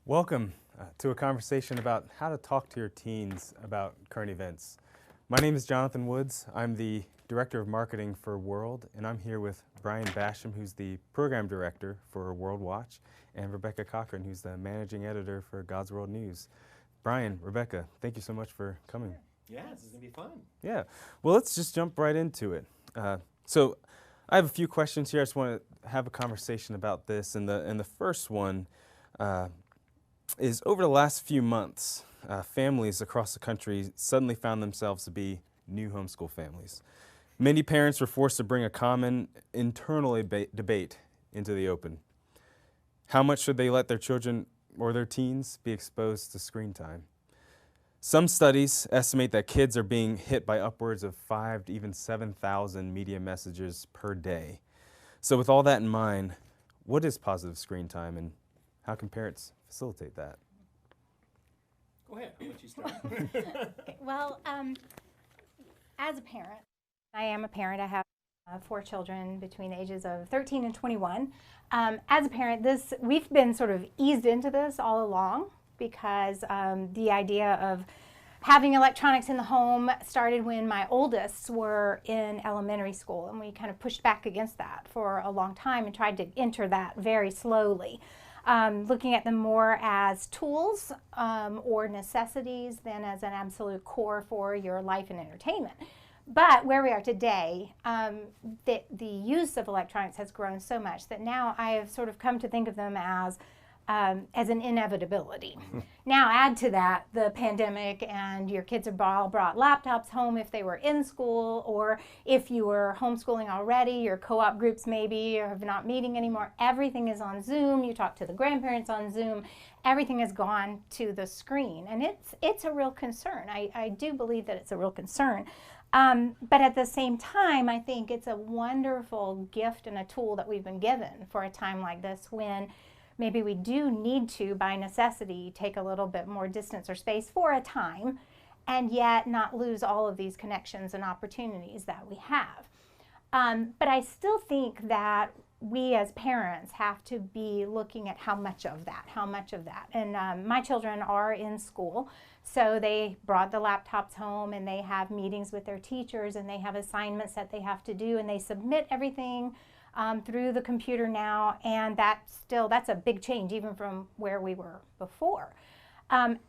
Welcome to a conversation about how to talk to your teens about current events. My name is Jonathan Woods. I'm the Director of Marketing for World, and I'm here with Brian Basham, who's the Program Director for World Watch, and Rebecca Cochrane, who's the Managing Editor for God's World News. Brian, Rebecca, thank you so much for coming. Yeah, this is going to be fun. Yeah, well, let's just jump right into it. So I have a few questions here. I just want to have a conversation about this, and the first one is over the last few months, families across the country suddenly found themselves to be new homeschool families. Many parents were forced to bring a common internal debate into the open. How much should they let their children or their teens be exposed to screen time? Some studies estimate that kids are being hit by upwards of 5,000 to even 7,000 media messages per day. So with all that in mind, what is positive screen time and how can parents facilitate that? Go ahead, I'll let you start. Okay, well, as a parent, I am a parent. I have 4 children between the ages of 13 and 21. As a parent, we've been sort of eased into this all along because the idea of having electronics in the home started when my oldest were in elementary school, and we kind of pushed back against that for a long time and tried to enter that very slowly. Looking at them more as tools or necessities than as an absolute core for your life and entertainment. But where we are today, the use of electronics has grown so much that now I have sort of come to think of them as an inevitability. Now add to that the pandemic, and your kids have all brought laptops home if they were in school, or if you were homeschooling already, your co-op groups maybe are not meeting anymore. Everything is on Zoom. You talk to the grandparents on Zoom. Everything has gone to the screen, and it's a real concern. I do believe that it's a real concern. But at the same time, I think it's a wonderful gift and a tool that we've been given for a time like this when maybe we do need to, by necessity, take a little bit more distance or space for a time and yet not lose all of these connections and opportunities that we have. But I still think that we as parents have to be looking at how much of that. And my children are in school, so they brought the laptops home and they have meetings with their teachers and they have assignments that they have to do, and they submit everything through the computer now, and that's a big change even from where we were before.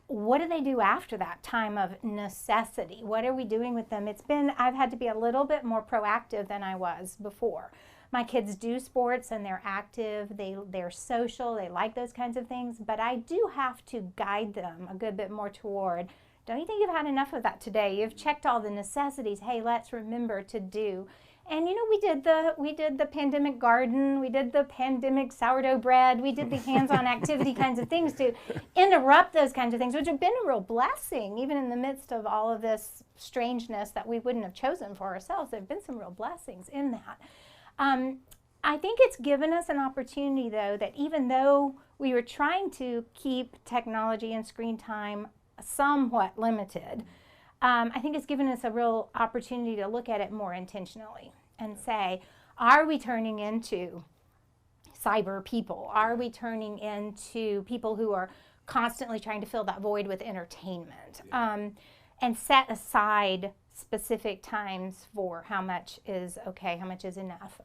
What do they do after that time of necessity? What are we doing with them? I've had to be a little bit more proactive than I was before. My kids do sports and they're active, they're social, they like those kinds of things, but I do have to guide them a good bit more toward, don't you think you've had enough of that today? You've checked all the necessities. Hey, let's remember to do. And you know, we did the pandemic garden, we did the pandemic sourdough bread, we did the hands-on activity kinds of things to interrupt those kinds of things, which have been a real blessing, even in the midst of all of this strangeness that we wouldn't have chosen for ourselves. There have been some real blessings in that. I think it's given us an opportunity, though, that even though we were trying to keep technology and screen time somewhat limited, I think it's given us a real opportunity to look at it more intentionally and say, are we turning into cyber people? Are we turning into people who are constantly trying to fill that void with entertainment? And set aside specific times for how much is okay, how much is enough.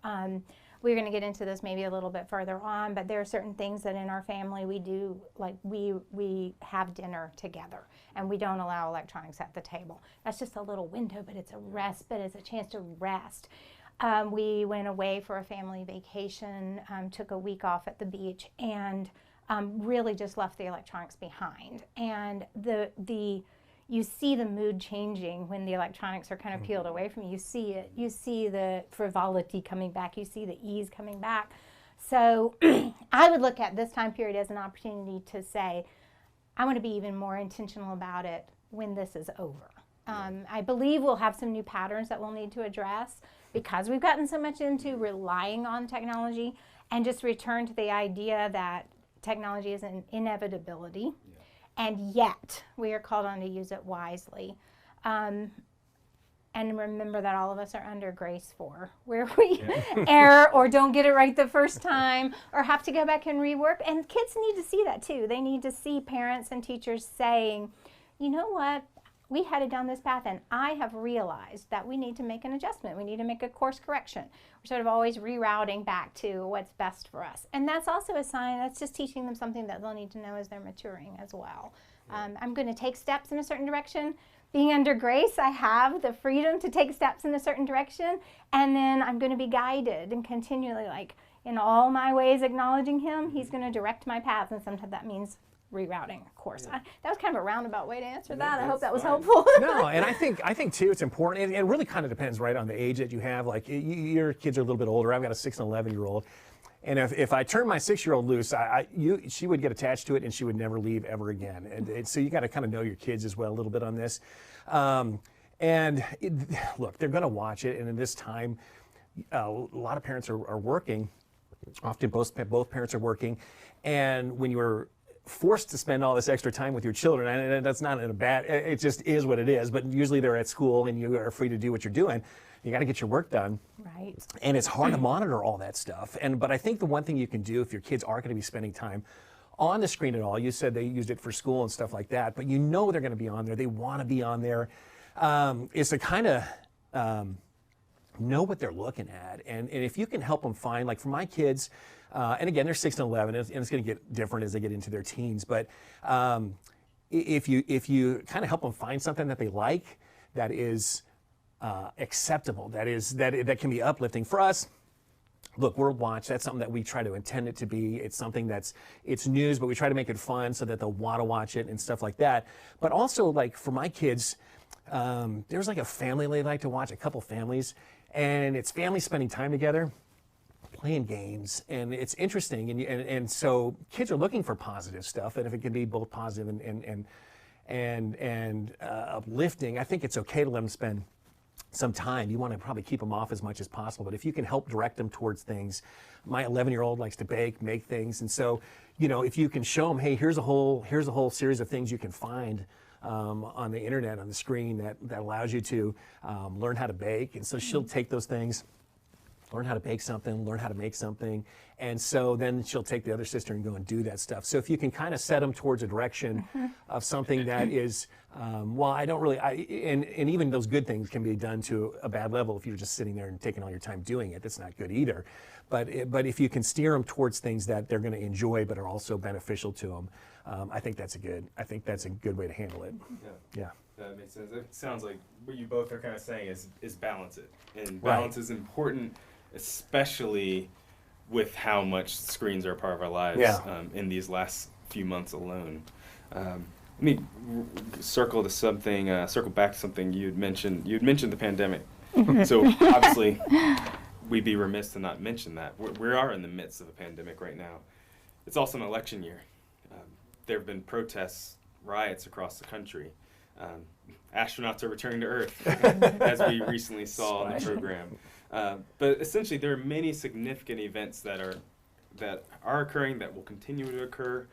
We're going to get into this maybe a little bit further on, but there are certain things that in our family we do, like we have dinner together and we don't allow electronics at the table. That's just a little window, but it's a respite, it's a chance to rest. We went away for a family vacation, took a week off at the beach, and really just left the electronics behind. And you see the mood changing when the electronics are kind of peeled away from you. You see it. You see the frivolity coming back. You see the ease coming back. So I would look at this time period as an opportunity to say, I want to be even more intentional about it when this is over. I believe we'll have some new patterns that we'll need to address because we've gotten so much into relying on technology, and just return to the idea that technology is an inevitability. And yet, we are called on to use it wisely. and remember that all of us are under grace for where we err or don't get it right the first time or have to go back and rework. And kids need to see that too. They need to see parents and teachers saying, you know what, we headed down this path and I have realized that we need to make an adjustment. We need to make a course correction. We're sort of always rerouting back to what's best for us. And that's also a sign, that's just teaching them something that they'll need to know as they're maturing as well. I'm going to take steps in a certain direction. Being under grace, I have the freedom to take steps in a certain direction, and then I'm going to be guided and continually, like, in all my ways acknowledging him, he's going to direct my path, and sometimes that means rerouting a course. That was kind of a roundabout way to answer that. I hope that was helpful. No, and I think too, it's important. It really kind of depends, right, on the age that you have. Like, your kids are a little bit older. I've got a 6 and 11-year-old. And if I turn my 6-year-old loose, she would get attached to it and she would never leave ever again. And so you got to kind of know your kids as well a little bit on this. Look, they're going to watch it. And in this time, a lot of parents are working. Often both parents are working. And when you were forced to spend all this extra time with your children, and that's not in a bad, it just is what it is. But usually they're at school and you are free to do what you're doing. You got to get your work done. Right. And it's hard to monitor all that stuff. But I think the one thing you can do if your kids are going to be spending time on the screen at all, you said they used it for school and stuff like that, but you know they're going to be on there. They want to be on there. Is to kind of know what they're looking at. And if you can help them find, like for my kids, and again, they're 6 and 11, and it's going to get different as they get into their teens. But if you kind of help them find something that they like, that is acceptable, that can be uplifting for us. Look, World Watch, that's something that we try to intend it to be. It's something it's news, but we try to make it fun so that they'll want to watch it and stuff like that. But also, like for my kids, there's like a family they like to watch, a couple families, and it's families spending time together, playing games, and it's interesting. And so kids are looking for positive stuff, and if it can be both positive and uplifting, I think it's okay to let them spend some time. You want to probably keep them off as much as possible, but if you can help direct them towards things. My 11-year-old likes to make things, and so if you can show them, hey, here's a whole series of things you can find on the internet, on the screen, that allows you to learn how to bake. And so she'll take those things, learn how to bake something, learn how to make something, and so then she'll take the other sister and go and do that stuff. So if you can kind of set them towards a direction of something that is, and even those good things can be done to a bad level if you're just sitting there and taking all your time doing it. That's not good either. But if you can steer them towards things that they're going to enjoy but are also beneficial to them, I think that's a good way to handle it. Yeah. That makes sense. It sounds like what you both are kind of saying is balance it. And balance is important, especially with how much screens are a part of our lives in these last few months alone. Let me circle back to something you had mentioned. You had mentioned the pandemic. So obviously, we'd be remiss to not mention that. We are in the midst of a pandemic right now. It's also an election year. There have been protests, riots across the country. Astronauts are returning to Earth, as we recently saw in the program. But essentially, there are many significant events that are occurring, that will continue to occur.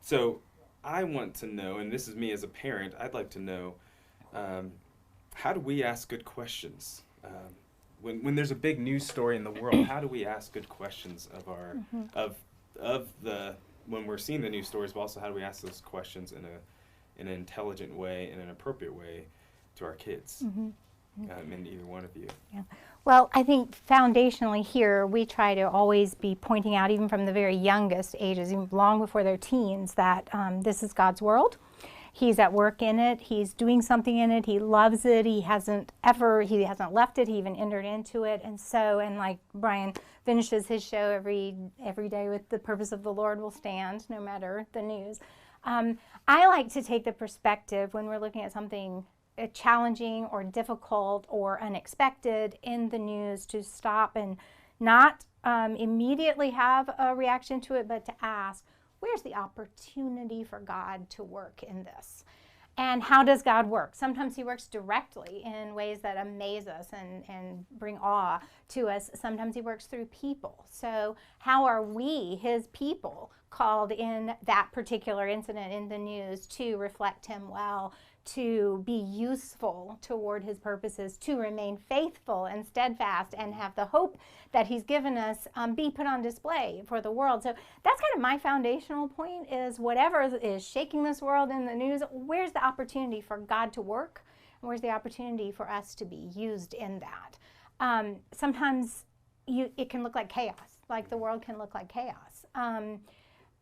So I want to know, and this is me as a parent, I'd like to know, how do we ask good questions? When there's a big news story in the world, how do we ask good questions of our when we're seeing the news stories, but also how do we ask those questions in an intelligent way, in an appropriate way to our kids? And either one of you. Yeah. Well, I think foundationally here, we try to always be pointing out, even from the very youngest ages, even long before they're teens, that this is God's world. He's at work in it. He's doing something in it. He loves it. He hasn't left it. He even entered into it. And like Brian finishes his show every day with the purpose of the Lord will stand, no matter the news. I like to take the perspective when we're looking at something challenging or difficult or unexpected in the news to stop and not immediately have a reaction to it, but to ask, where's the opportunity for God to work in this? And how does God work? Sometimes he works directly in ways that amaze us and bring awe to us. Sometimes he works through people. So how are we, his people, called in that particular incident in the news to reflect him well, to be useful toward his purposes, to remain faithful and steadfast and have the hope that he's given us be put on display for the world. So that's kind of my foundational point, is whatever is shaking this world in the news, where's the opportunity for God to work? And where's the opportunity for us to be used in that? Sometimes it can look like chaos, like the world can look like chaos.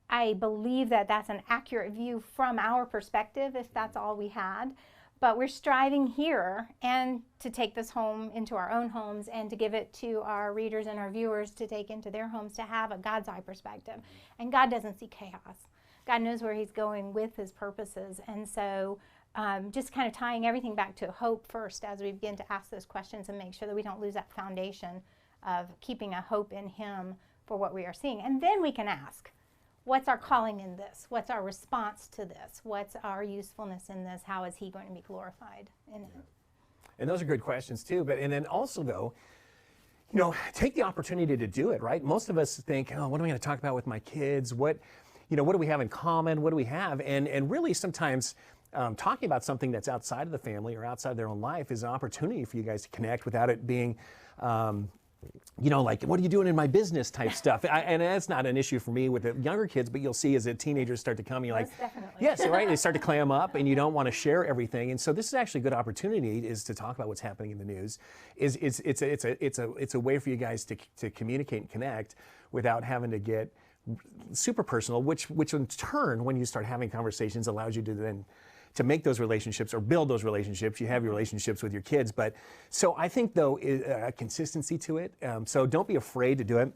I believe that that's an accurate view from our perspective, if that's all we had. But we're striving here and to take this home into our own homes and to give it to our readers and our viewers to take into their homes, to have a God's eye perspective. And God doesn't see chaos. God knows where he's going with his purposes. And so just kind of tying everything back to hope first as we begin to ask those questions and make sure that we don't lose that foundation of keeping a hope in him for what we are seeing. And then we can ask, what's our calling in this? What's our response to this? What's our usefulness in this? How is he going to be glorified in it? And those are good questions too. And then also though, take the opportunity to do it, right? Most of us think, oh, what am I going to talk about with my kids? What do we have in common? What do we have? And really sometimes talking about something that's outside of the family or outside their own life is an opportunity for you guys to connect without it being like, what are you doing in my business type stuff? And that's not an issue for me with the younger kids, but you'll see as the teenagers start to come, you're like, yes, right? They start to clam up and you don't want to share everything. And so this is actually a good opportunity, is to talk about what's happening in the news. It's a way for you guys to communicate and connect without having to get super personal, which in turn, when you start having conversations, allows you to then to make those relationships or build those relationships. You have your relationships with your kids. But so I think though, a consistency to it. So don't be afraid to do it.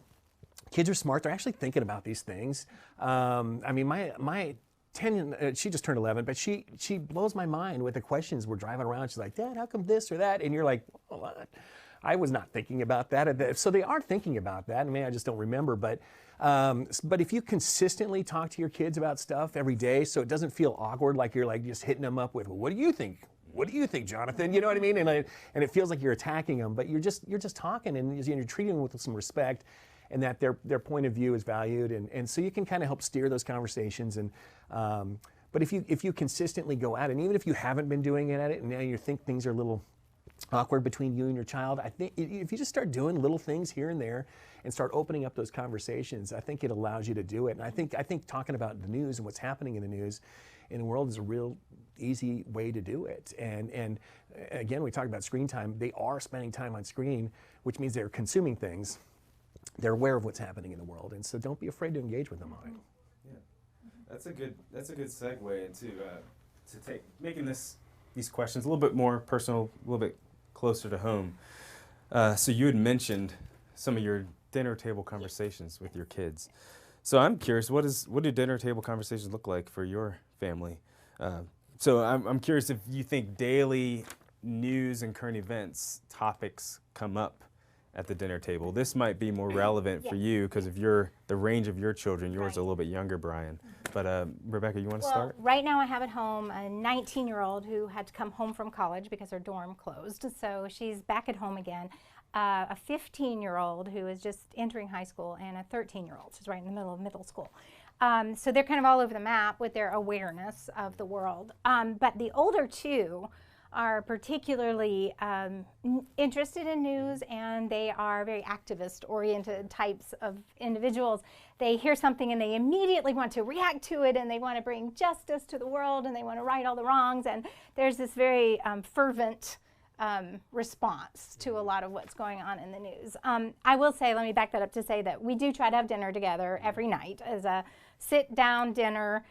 Kids are smart. They're actually thinking about these things. My 10, she just turned 11, but she blows my mind with the questions. We're driving around. She's like, Dad, how come this or that? And you're like, well, I was not thinking about that. So they are thinking about that. I mean, I just don't remember. But if you consistently talk to your kids about stuff every day, so it doesn't feel awkward, like you're like just hitting them up with, well, what do you think? What do you think, Jonathan? You know what I mean? And it feels like you're attacking them, but you're just talking and you're treating them with some respect, and that their point of view is valued, and so you can kind of help steer those conversations. And but if you consistently go at it, and even if you haven't been doing it at it, and now you think things are a little awkward between you and your child, I think if you just start doing little things here and there and start opening up those conversations, I think it allows you to do it. And I think talking about the news and what's happening in the news in the world is a real easy way to do it. And again, we talk about screen time. They are spending time on screen, which means they're consuming things. They're aware of what's happening in the world, and so don't be afraid to engage with them on it. Yeah, that's a good segue into making these questions a little bit more personal, a little bit closer to home. So you had mentioned some of your dinner table conversations with your kids. So I'm curious, what do dinner table conversations look like for your family? So I'm curious if you think daily news and current events topics come up at the dinner table. This might be more relevant for you because of the range of your children. Yours are a little bit younger, Brian. But Rebecca, you want to start? Right now I have at home a 19-year-old who had to come home from college because her dorm closed, so she's back at home again. A 15-year-old who is just entering high school, and a 13-year-old. She's right in the middle of middle school. So they're kind of all over the map with their awareness of the world. But the older two are particularly interested in news, and they are very activist-oriented types of individuals. They hear something and they immediately want to react to it, and they want to bring justice to the world, and they want to right all the wrongs, and there's this very fervent response to a lot of what's going on in the news. I will say, let me back that up to say that we do try to have dinner together every night as a sit-down dinner.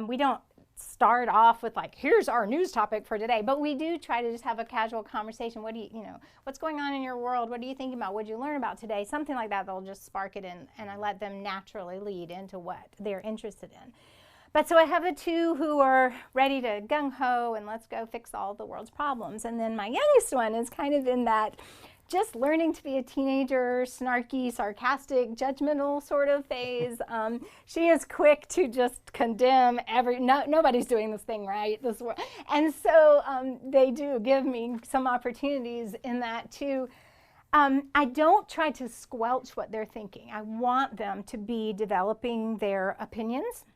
We don't start off with like, here's our news topic for today, but we do try to just have a casual conversation. What do what's going on in your world? What are you thinking about? What did you learn about today? Something like that. They'll just spark it in, and I let them naturally lead into what they're interested in. But so I have the two who are ready to gung-ho and let's go fix all the world's problems. And then my youngest one is kind of in that just learning to be a teenager, snarky, sarcastic, judgmental sort of phase. She is quick to just condemn nobody's doing this thing right, this world. And so they do give me some opportunities in that too. I don't try to squelch what they're thinking. I want them to be developing their opinions.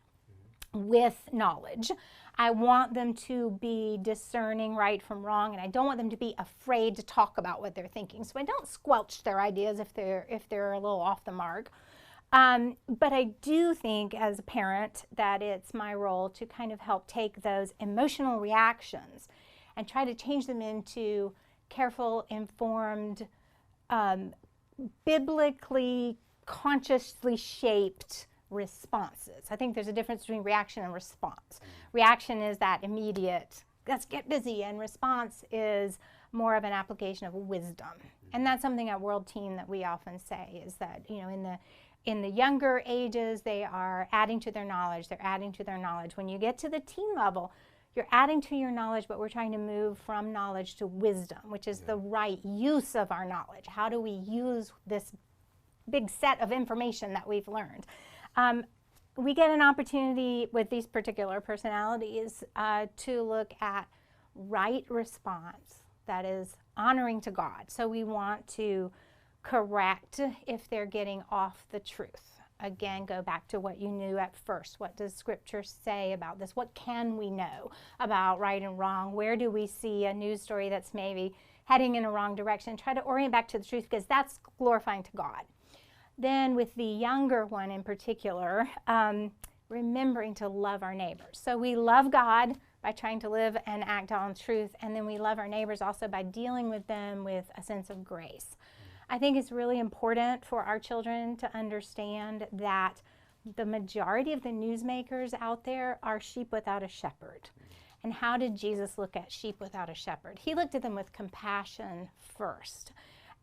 with knowledge. I want them to be discerning right from wrong, and I don't want them to be afraid to talk about what they're thinking. So I don't squelch their ideas if they're a little off the mark. But I do think as a parent that it's my role to kind of help take those emotional reactions and try to change them into careful, informed, biblically, consciously shaped responses. I think there's a difference between reaction and response. Reaction is that immediate, let's get busy, and response is more of an application of wisdom. And that's something at World Teen that we often say is that, you know, in the younger ages, they are adding to their knowledge, they're adding to their knowledge. When you get to the teen level, you're adding to your knowledge, but we're trying to move from knowledge to wisdom, which is the right use of our knowledge. How do we use this big set of information that we've learned? We get an opportunity with these particular personalities to look at right response that is honoring to God. So we want to correct if they're getting off the truth. Again, go back to what you knew at first. What does Scripture say about this? What can we know about right and wrong? Where do we see a news story that's maybe heading in a wrong direction? Try to orient back to the truth, because that's glorifying to God. Then with the younger one in particular, remembering to love our neighbors. So we love God by trying to live and act on truth, and then we love our neighbors also by dealing with them with a sense of grace. I think it's really important for our children to understand that the majority of the newsmakers out there are sheep without a shepherd. And how did Jesus look at sheep without a shepherd? He looked at them with compassion first.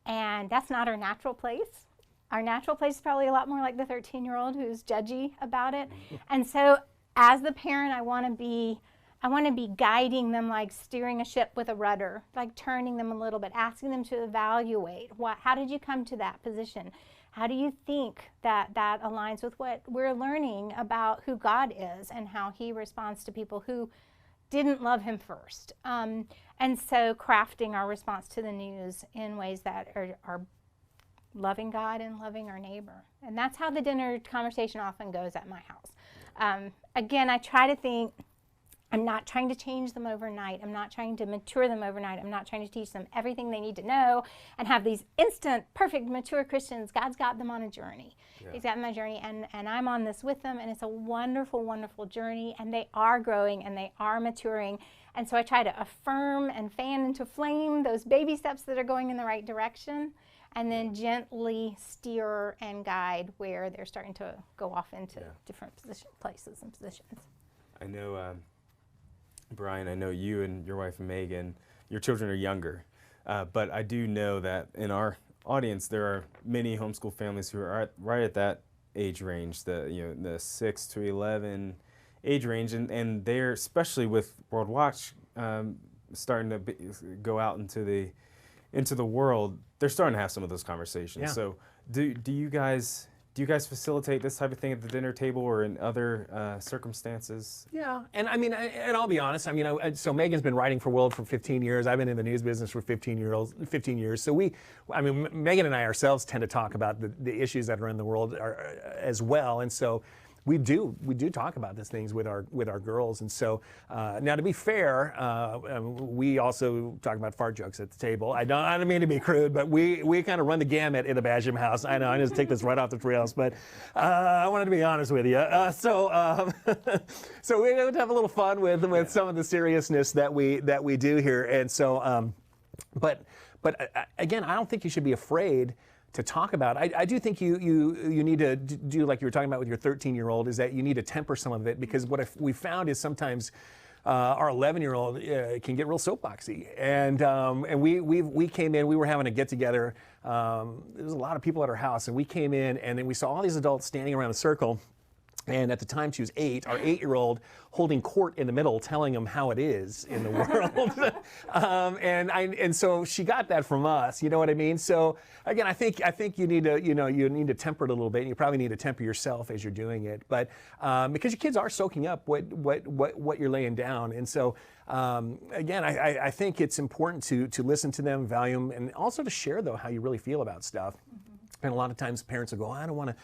And that's not our natural place. Our natural place is probably a lot more like the 13-year-old who's judgy about it. And so as the parent, I want to be guiding them, like steering a ship with a rudder, like turning them a little bit, asking them to evaluate how did you come to that position? How do you think that aligns with what we're learning about who God is and how he responds to people who didn't love him first? And so crafting our response to the news in ways that are loving God and loving our neighbor. And that's how the dinner conversation often goes at my house. Again, I try to think, I'm not trying to change them overnight. I'm not trying to mature them overnight. I'm not trying to teach them everything they need to know and have these instant, perfect, mature Christians. God's got them on a journey. Yeah. He's got them on a journey, and I'm on this with them, and it's a wonderful, wonderful journey, and they are growing, and they are maturing. And so I try to affirm and fan into flame those baby steps that are going in the right direction, and then gently steer and guide where they're starting to go off into different places and positions. I know... Brian, I know you and your wife Megan, your children are younger, but I do know that in our audience there are many homeschool families who are right at that age range, the 6 to 11 age range, and they're, especially with World Watch starting to go out into the world, they're starting to have some of those conversations. Yeah. So do you guys facilitate this type of thing at the dinner table or in other circumstances? Yeah, and I mean, and I'll be honest. I mean, so Megan's been writing for World for 15 years. I've been in the news business for 15 years. So Megan and I ourselves tend to talk about the issues that are in the world as well, and so. We do talk about these things with our girls, and so now to be fair, we also talk about fart jokes at the table. I don't mean to be crude, but we kind of run the gamut in the Basham house. I know I just take this right off the rails, but I wanted to be honest with you. So we're going to have a little fun with some of the seriousness that we do here, and so but again, I don't think you should be afraid to talk about. I do think you need to do like you were talking about with your 13-year-old, is that you need to temper some of it, because what we found is sometimes our 11-year-old can get real soapboxy, and we came in, we were having a get together. There was a lot of people at our house, and we came in, and then we saw all these adults standing around a circle. And at the time she was 8, our 8-year-old holding court in the middle, telling them how it is in the world. And so she got that from us, you know what I mean? So again, I think you need to, you need to temper it a little bit. You probably need to temper yourself as you're doing it, but because your kids are soaking up what you're laying down. And so again, I think it's important to listen to them, value them, and also to share though how you really feel about stuff. And a lot of times parents will go, I don't want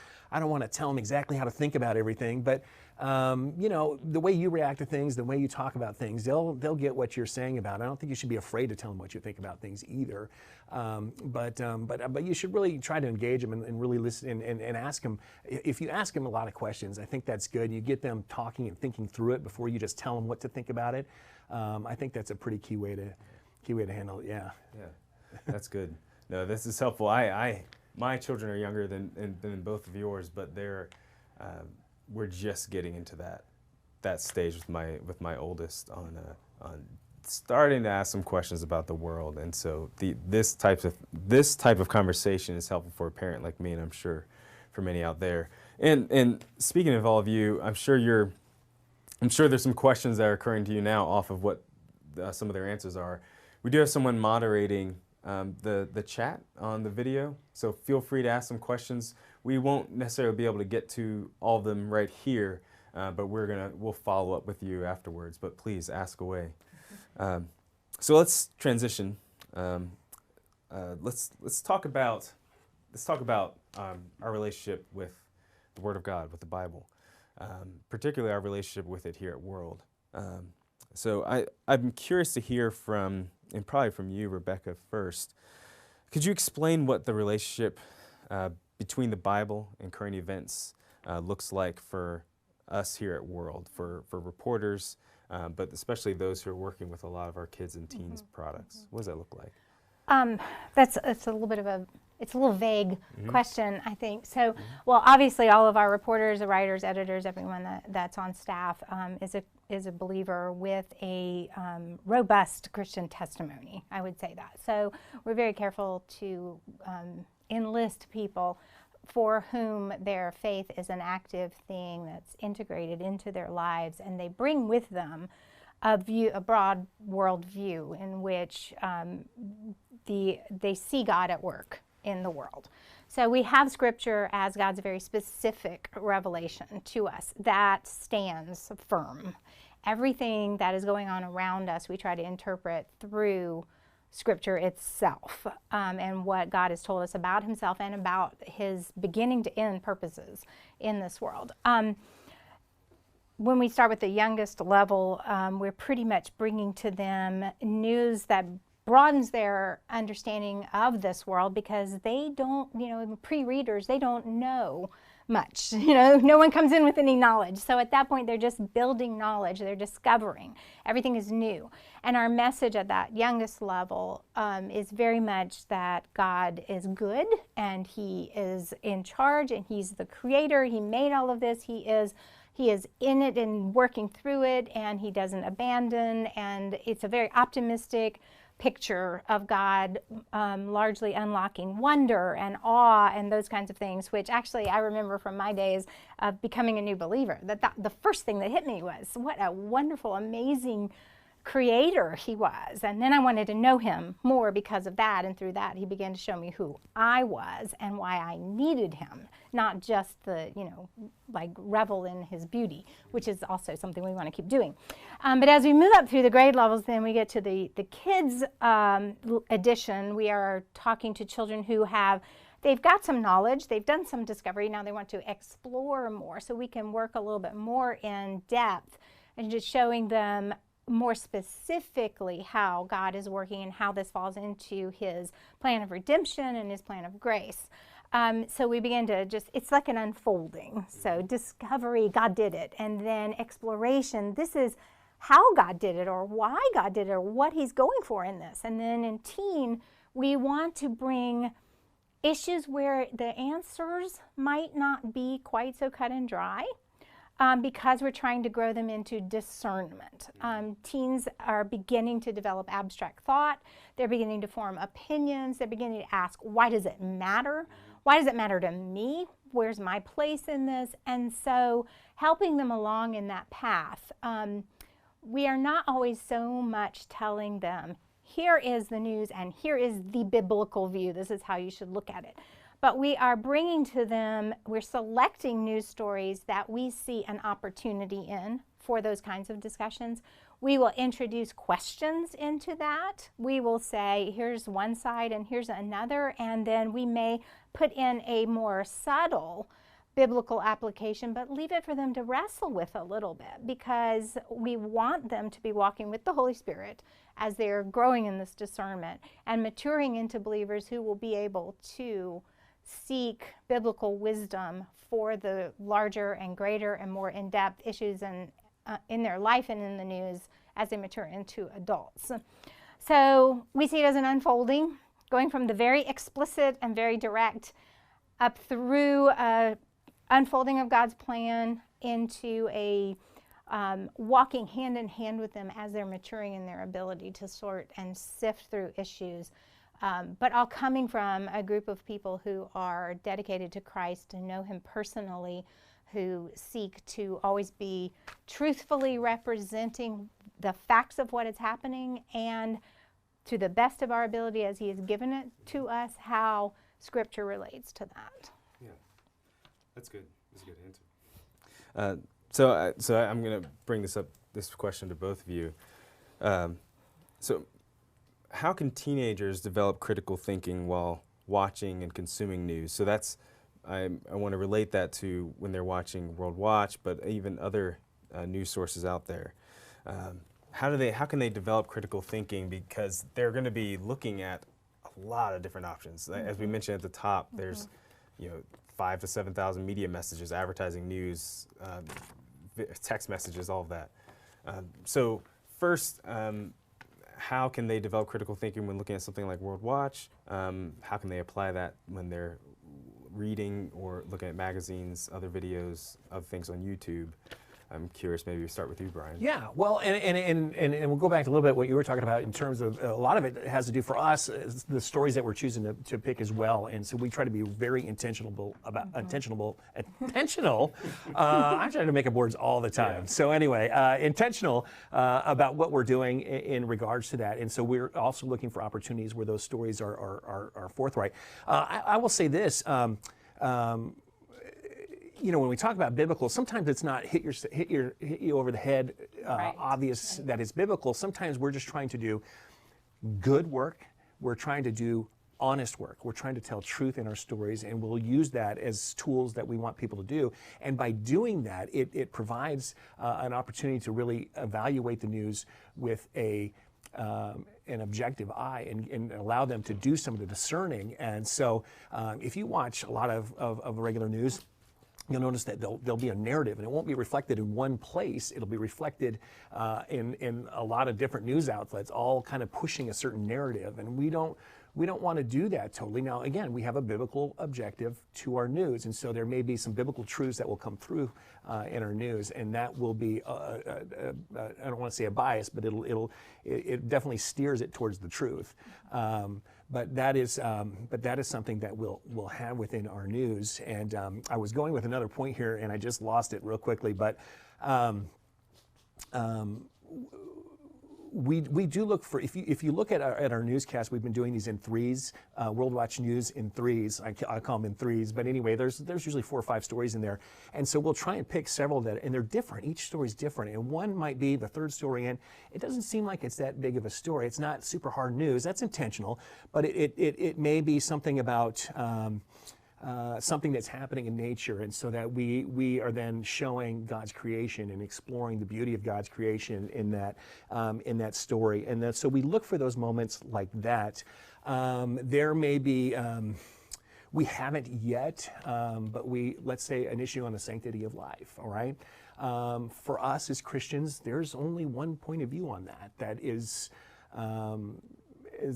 to tell them exactly how to think about everything, but you know, the way you react to things, the way you talk about things, they'll get what you're saying about it. I don't think you should be afraid to tell them what you think about things either. But you should really try to engage them and really listen and ask them. If you ask them a lot of questions, I think that's good. You get them talking and thinking through it before you just tell them what to think about it. I think that's a pretty key way to handle it. Yeah. Yeah, that's good. No, this is helpful. My children are younger than both of yours, but we're just getting into that stage with my oldest on starting to ask some questions about the world, and so this type of conversation is helpful for a parent like me, and I'm sure for many out there. And speaking of all of you, I'm sure there's some questions that are occurring to you now off of what some of their answers are. We do have someone moderating the chat on the video, so feel free to ask some questions. We won't necessarily be able to get to all of them right here, but we'll follow up with you afterwards. But please ask away. So let's transition. Let's talk about our relationship with the Word of God, with the Bible, particularly our relationship with it here at World. So I'm curious to hear from, and probably from you, Rebecca, first. Could you explain what the relationship between the Bible and current events looks like for us here at World, for reporters, but especially those who are working with a lot of our kids and teens products? What does that look like? It's a little bit of it's a little vague question, I think. So, well, obviously all of our reporters, the writers, editors, everyone that's on staff is a believer with a robust Christian testimony, I would say that. So we're very careful to enlist people for whom their faith is an active thing that's integrated into their lives, and they bring with them a broad world view in which they see God at work in the world. So we have Scripture as God's very specific revelation to us that stands firm. Everything that is going on around us, we try to interpret through Scripture itself, and what God has told us about Himself and about His beginning to end purposes in this world. When we start with the youngest level, we're pretty much bringing to them news that broadens their understanding of this world, because they don't, pre-readers, they don't know much. No one comes in with any knowledge. So at that point, they're just building knowledge. They're discovering. Everything is new. And our message at that youngest level is very much that God is good, and He is in charge, and He's the creator. He made all of this. He is in it and working through it, and He doesn't abandon. And it's a very optimistic picture of God, largely unlocking wonder and awe and those kinds of things, which actually I remember from my days of becoming a new believer, that the first thing that hit me was what a wonderful, amazing creator He was. And then I wanted to know Him more because of that, and through that He began to show me who I was and why I needed Him, not just revel in His beauty, which is also something we want to keep doing. But as we move up through the grade levels, then we get to the kids edition. We are talking to children who they've got some knowledge, they've done some discovery, now they want to explore more, so we can work a little bit more in depth and just showing them more specifically how God is working and how this falls into His plan of redemption and His plan of grace. So we begin to it's like an unfolding. So discovery, God did it. And then exploration, this is how God did it, or why God did it, or what He's going for in this. And then in teen, we want to bring issues where the answers might not be quite so cut and dry, because we're trying to grow them into discernment. Teens are beginning to develop abstract thought. They're beginning to form opinions. They're beginning to ask, why does it matter? Why does it matter to me? Where's my place in this? And so helping them along in that path. We are not always so much telling them, here is the news and here is the biblical view. This is how you should look at it. But we are bringing to them, we're selecting news stories that we see an opportunity in for those kinds of discussions. We will introduce questions into that. We will say, here's one side and here's another, and then we may put in a more subtle biblical application, but leave it for them to wrestle with a little bit, because we want them to be walking with the Holy Spirit as they're growing in this discernment and maturing into believers who will be able to seek biblical wisdom for the larger and greater and more in-depth issues in their life and in the news as they mature into adults. So we see it as an unfolding, going from the very explicit and very direct up through unfolding of God's plan into a walking hand in hand with them as they're maturing in their ability to sort and sift through issues, but all coming from a group of people who are dedicated to Christ and know Him personally, who seek to always be truthfully representing the facts of what is happening, and to the best of our ability as He has given it to us, how Scripture relates to that. Yeah, that's good. That's a good answer. So I'm going to bring this question to both of you. So how can teenagers develop critical thinking while watching and consuming news? So I want to relate that to when they're watching World Watch, but even other news sources out there. How can they develop critical thinking, because they're going to be looking at a lot of different options. As we mentioned at the top, there's 5,000 to 7,000 media messages, advertising, news, text messages, all of that. So first, how can they develop critical thinking when looking at something like World Watch? How can they apply that when they're reading or looking at magazines, other videos, other things on YouTube? I'm curious, maybe we start with you, Brian. Yeah, well, and we'll go back to a little bit what you were talking about in terms of a lot of it has to do for us the stories that we're choosing to pick as well, and so we try to be very intentional. I'm trying to make up words all the time. Yeah. So anyway, intentional about what we're doing in regards to that, and so we're also looking for opportunities where those stories are forthright. I will say this. When we talk about biblical, sometimes it's not hit you over the head, right. Obvious that it's biblical. Sometimes we're just trying to do good work. We're trying to do honest work. We're trying to tell truth in our stories, and we'll use that as tools that we want people to do. And by doing that, it provides an opportunity to really evaluate the news with an objective eye and allow them to do some of the discerning. And so if you watch a lot of regular news, you'll notice that there'll be a narrative, and it won't be reflected in one place. It'll be reflected in a lot of different news outlets, all kind of pushing a certain narrative, and we don't want to do that totally. Now, again, we have a biblical objective to our news, and so there may be some biblical truths that will come through in our news, and that will be I don't want to say a bias, but it definitely steers it towards the truth. But that is something that we'll have within our news. And I was going with another point here, and I just lost it real quickly. But we do look for, if you look at our newscast, we've been doing these in threes, World Watch News in threes. I call them in threes, but anyway, there's usually 4 or 5 stories in there, and so we'll try and pick several that, and they're different. Each story's different, and one might be the third story in. It doesn't seem like it's that big of a story. It's not super hard news. That's intentional, but it may be something about something that's happening in nature, and so that we are then showing God's creation and exploring the beauty of God's creation in that story. And so we look for those moments like that. There may be, we haven't yet, but let's say an issue on the sanctity of life, all right? For us as Christians, there's only one point of view on that is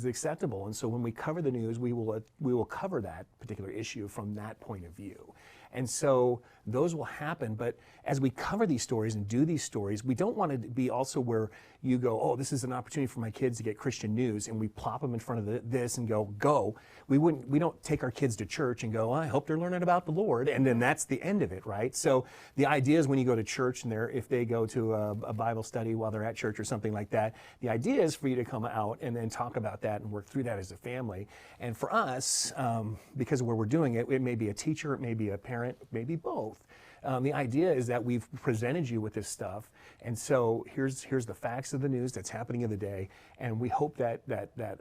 acceptable, and so when we cover the news, we will cover that particular issue from that point of view. And so those will happen, but as we cover these stories and do these stories, we don't want to be also where you go, oh, this is an opportunity for my kids to get Christian news, and we plop them in front of this and go. We don't take our kids to church and go, I hope they're learning about the Lord, and then that's the end of it, right? So the idea is when you go to church, and if they go to a Bible study while they're at church or something like that, the idea is for you to come out and then talk about that and work through that as a family. And for us, because of where we're doing it, it may be a teacher, it may be a parent, parent, maybe both. The idea is that we've presented you with this stuff, and so here's the facts of the news that's happening in the day, and we hope that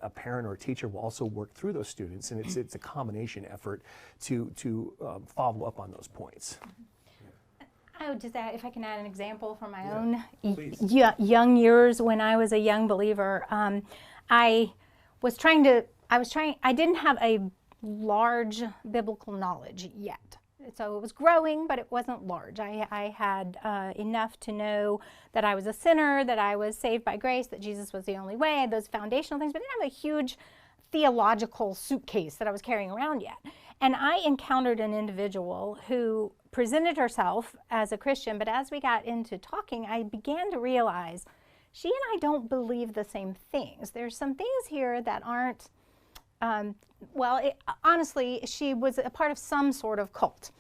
a parent or a teacher will also work through those students, and it's a combination effort to follow up on those points. I would just add, if I can add an example from my own young years when I was a young believer. I didn't have a large biblical knowledge yet. So it was growing, but it wasn't large. I had enough to know that I was a sinner, that I was saved by grace, that Jesus was the only way, those foundational things, but I didn't have a huge theological suitcase that I was carrying around yet. And I encountered an individual who presented herself as a Christian, but as we got into talking, I began to realize she and I don't believe the same things. There's some things here that aren't, honestly, she was a part of some sort of cult.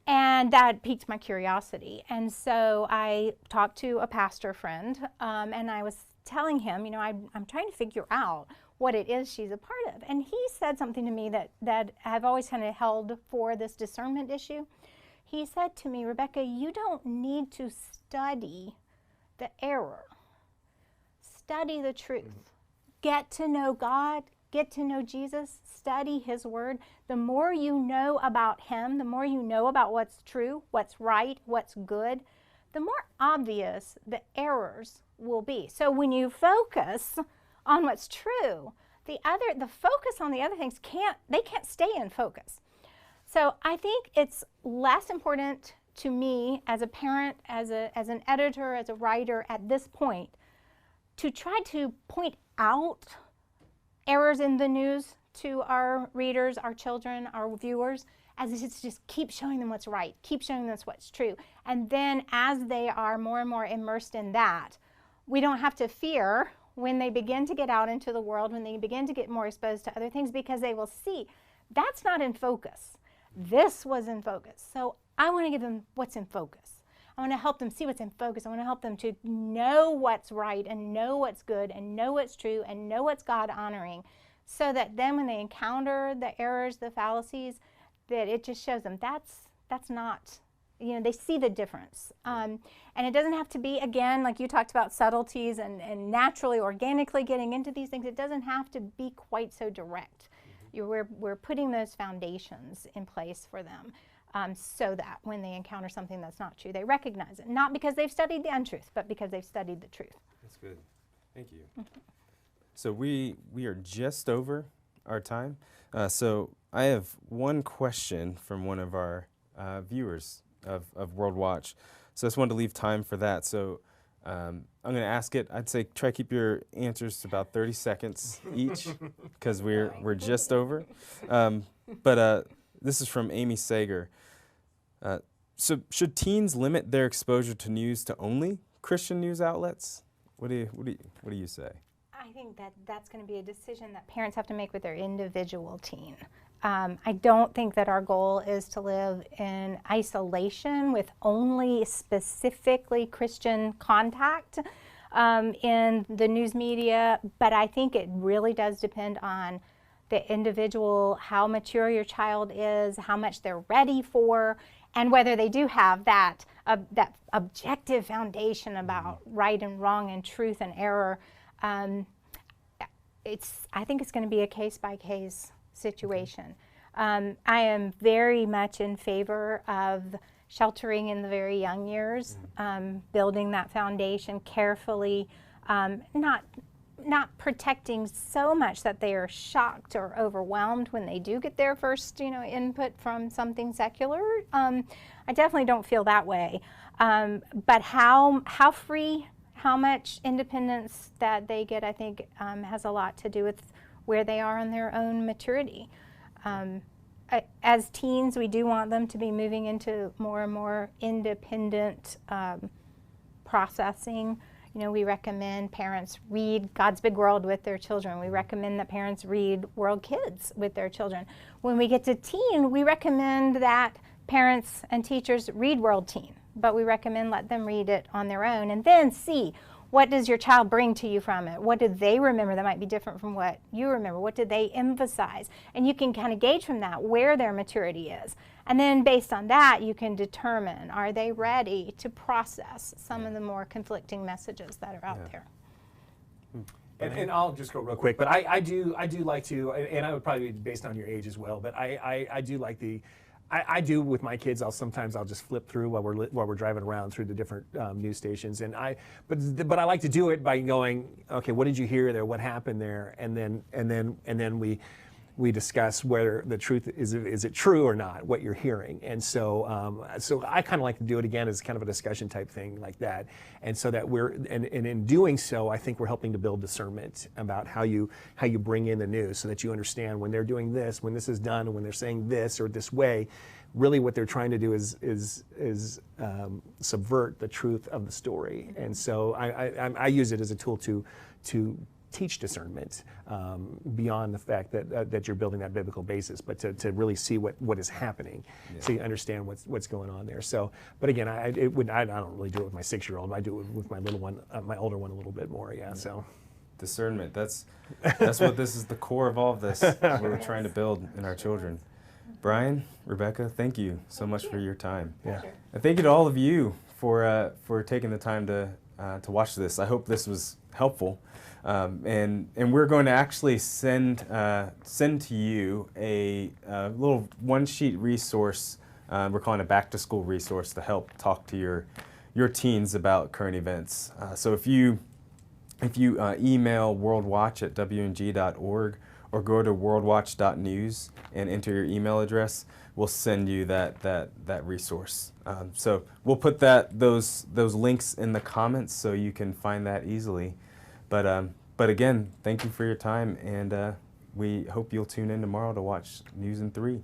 And that piqued my curiosity. And so I talked to a pastor friend, and I was telling him, I'm trying to figure out what it is she's a part of. And he said something to me that I've always kind of held for this discernment issue. He said to me, Rebecca, you don't need to study the error. Study the truth. Get to know God. Get to know Jesus, study his word. The more you know about him, the more you know about what's true, what's right, what's good, the more obvious the errors will be. So when you focus on what's true, the focus on the other things can't stay in focus. So I think it's less important to me as a parent, as an editor, as a writer at this point, to try to point out errors in the news to our readers, our children, our viewers, as it's just keep showing them what's right, keep showing them what's true. And then as they are more and more immersed in that, we don't have to fear when they begin to get out into the world, when they begin to get more exposed to other things, because they will see that's not in focus. This was in focus. So I want to give them what's in focus. I want to help them see what's in focus. I want to help them to know what's right and know what's good and know what's true and know what's God honoring, so that then when they encounter the errors, the fallacies, that it just shows them that's not, they see the difference. And it doesn't have to be, again, like you talked about subtleties and naturally, organically getting into these things. It doesn't have to be quite so direct. We're putting those foundations in place for them. So that when they encounter something that's not true, they recognize it. Not because they've studied the untruth, but because they've studied the truth. That's good. Thank you. So we are just over our time. So I have one question from one of our viewers of World Watch. So I just wanted to leave time for that. So I'm going to ask it. I'd say try to keep your answers to about 30 seconds each, because we're just over. But this is from Amy Sager. So should teens limit their exposure to news to only Christian news outlets? What do you say? I think that's going to be a decision that parents have to make with their individual teen. I don't think that our goal is to live in isolation with only specifically Christian contact in the news media, but I think it really does depend on the individual, how mature your child is, how much they're ready for, and whether they do have that objective foundation about right and wrong and truth and error. I think it's going to be a case-by-case situation. I am very much in favor of sheltering in the very young years, building that foundation carefully, not protecting so much that they are shocked or overwhelmed when they do get their first, input from something secular. I definitely don't feel that way. But how free, how much independence that they get, I think, has a lot to do with where they are in their own maturity. As teens, we do want them to be moving into more and more independent processing. We recommend parents read God's Big World with their children. We recommend that parents read World Kids with their children. When we get to teen, we recommend that parents and teachers read World Teen, but we recommend let them read it on their own and then see what does your child bring to you from it? What did they remember that might be different from what you remember? What did they emphasize? And you can kind of gauge from that where their maturity is. And then based on that, you can determine, are they ready to process some of the more conflicting messages that are out there? And I'll just go real quick, but I do like to, and I would probably be based on your age as well, but I do like I do with my kids. Sometimes I'll just flip through while we're driving around through the different news stations, but I like to do it by going, okay, what did you hear there? What happened there? And then we discuss whether the truth is it true or not, what you're hearing. And so so I kind of like to do it again as kind of a discussion type thing like that. And so that and in doing so, I think we're helping to build discernment about how you bring in the news, so that you understand when they're doing this, when this is done, and when they're saying this or this way, really what they're trying to do is subvert the truth of the story. And so I use it as a tool to teach discernment beyond the fact that you're building that biblical basis, but to really see what is happening, so you understand what's going on there. So, but again, I don't really do it with my 6-year-old. I do it with my little one, my older one, a little bit more. Yeah. So, discernment. That's what this is, the core of all of this. What we're trying to build in our children. Brian, Rebecca, thank you so much for your time. Yeah. And thank you to all of you for taking the time to watch this. I hope this was helpful. And we're going to actually send to you a little one-sheet resource. We're calling it a back-to-school resource to help talk to your teens about current events. So if you email worldwatch@wng.org or go to worldwatch.news and enter your email address, we'll send you that resource. So we'll put those links in the comments so you can find that easily. But again, thank you for your time, and we hope you'll tune in tomorrow to watch News in 3.